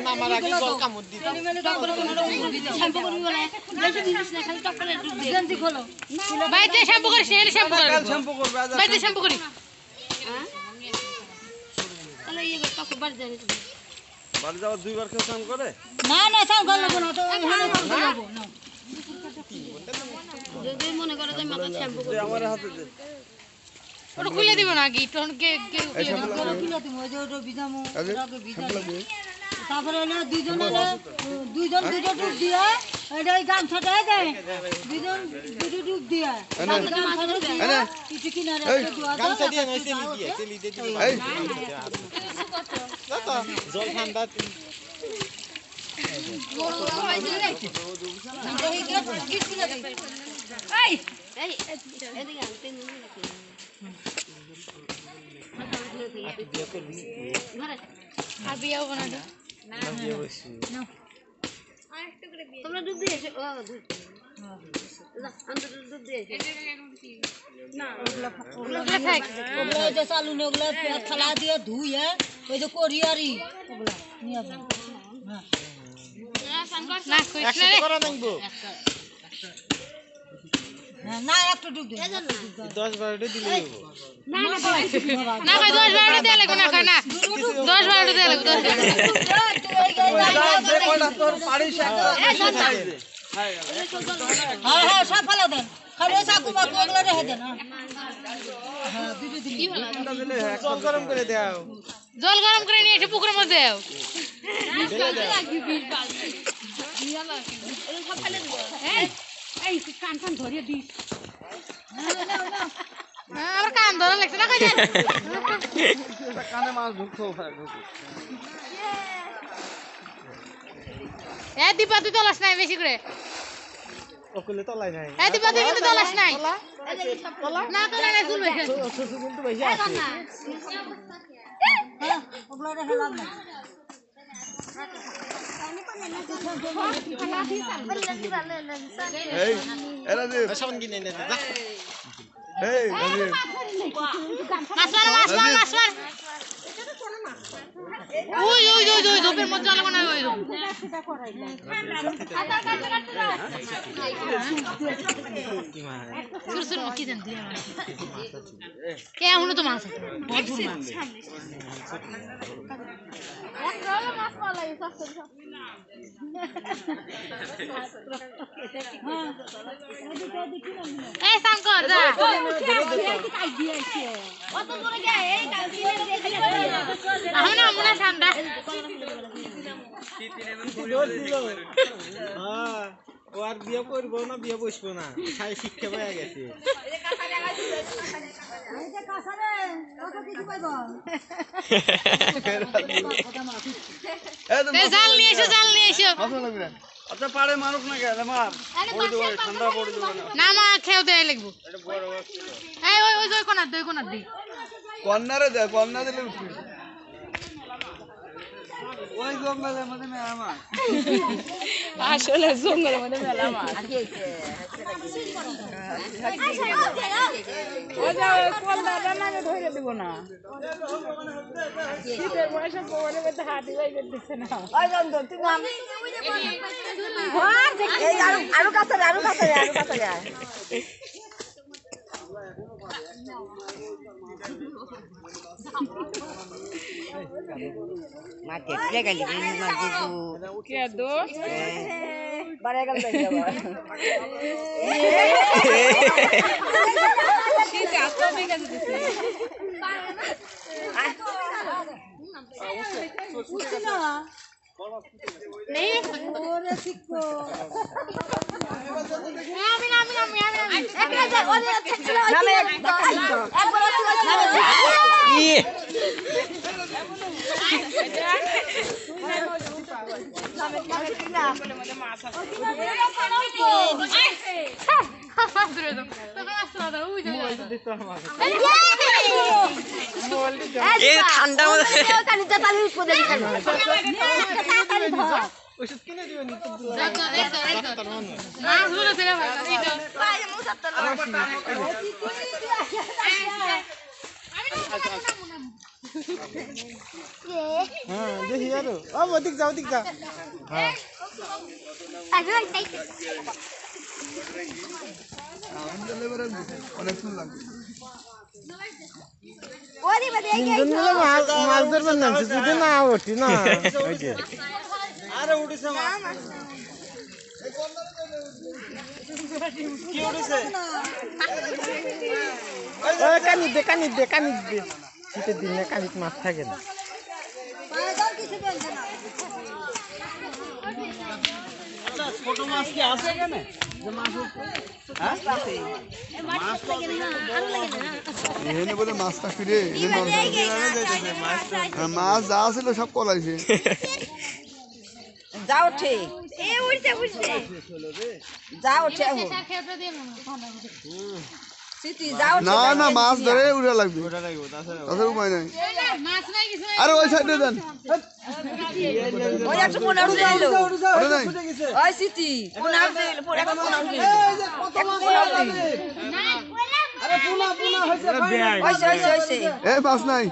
নামার আগে জল কামড় দিতে শ্যাম্পু করবি বলে বেশি জিনিস না খালি টপরে ডুব দে গেঞ্জি খোলো বাইতে শ্যাম্পু করিস না শ্যাম্পু কর কাল শ্যাম্পু করবে আজ বাইতে শ্যাম্পু করি হ্যাঁ তাহলে এই টপ বাড়ি যাবে বাড়ি যাওয়ার দুইবার কেউ স্নান করে না না স্নান করব না তো এখানে করব না যদি মনে করে যে মাথা শ্যাম্পু করব আমার হাতে দে ওটা খুলে দিব না কি তখন কে খুলে দিব ওই যে ওটা ভিজামু ওটাকে ভিজাবো তারপরে হলো দুইজন দুটো ডুব দিয়ে এটাই গামছাটা দেয় দুজন দুটো ডুব দিয়ে কিছু কিনারে গামছা দিয়ে নয় তেলি দিয়ে জল ঠান্ডা তোমরা ডুব দিয়েছো ডুব দিয়েছো না ওগুলো চালু নেই ওগুলো থালা দিয়ে ধুয়ে ওই যে করিয়ারি ওগুলো নিয়ে আসবো না একটু ডুব দিয়ে 10-12টা দিলে না ভাই 10-12টা দেয়া লাগবে না না 10-12টা দেয়া লাগবে 10 যে কয়টা তোর পাড়ি হ্যাঁ সব ফেলা দেন খালি চাকু বাকু ওগুলো রেখে দেন হ্যাঁ দুটো দিন জল গরম করে দাও জল গরম করে নিয়ে এসে পুকুরের মধ্যে দাও আমার কান ধরা লাগছে না কানে মাছ ঢুকছো দীপা তুই তলাস নাই বেশি করে ওকুলে তলাই নাই দীপা তুই কিন্তু তলাস নাই না তলা নাই চুল বেশি ছোট কিন্তু বেশি আছে ওগুলো রেখে লাভ নাই এই এরা যে সাবান কিনে নে যা এই রাজীব মাছ মার ওই ধূপের মধ্যে আলো না ওই সুরসুর মুখি দেন দিয়ে কে এমন তো মাছ আছে ভরপুর মাছ মাছ পালাই এই শঙ্কর যা কত দূরে গে এই কালকে আমরা আমরা ঠান্ডা হ্যাঁ ও আর বিয়ে করব না বিয়ে বসবো না খাই শিক্ষা পেয়ে গেছে এই যে কাছারে কত কিছু পাইবো এই জাল নিয়ে এসো আচ্ছা পারে মানুষ না গেলে মা পড়ে দেবো ঠান্ডা পড়ে দেবো না মা খেও দেয় লাগবো এই ওই কোনার দই কর্নারে দে কর্নার দিলে উঠবি ওই জঙ্গলের মধ্যে মেলা মাছ আসলে জঙ্গলের মধ্যে মেলা মাছ ওই যে কলদাটা নামে ধরে দিব না শীতের বয়সে পরে মধ্যে হাতি যাই করতেছে না ওই জন্য তুমি আমি এই আরো কাছে mati dia kali ini mati tu কে দো বারে গেল দেখি আবার শীত আসতে ঠিক আছে উঠছি না নেই ওরে শিখো আমি একটা যে ওরে থাকছিল নামে একবার ই ঠান্ডা ওষুধ কিনে দিবেন হ্যাঁ দেখি আরো ও ওদিক যাও ওদিক যা হ্যাঁ তিনজন মিলে মাছ ধরবেন না যদি না ওঠি না ওই যে আরে উঠেছে মাছ কি উঠেছে ওই কানিত দে শীতের দিনে কানিত মাছ থাকে না ছোট মাছ কি আছে এখানে যে মাছ এখানে বলে মাছটা ফিরে মাছ যা ছিল সব পলাইছে যা ওঠে যা ওঠে না না মাছ ধরে উঠা লাগবে তাছাড়া উপায় নাই আরে ওই সাইডে দেন এ মাছ নাই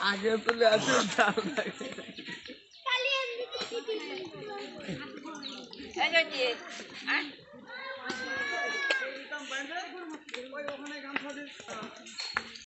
আগে চলে আসে Ayo, Ji.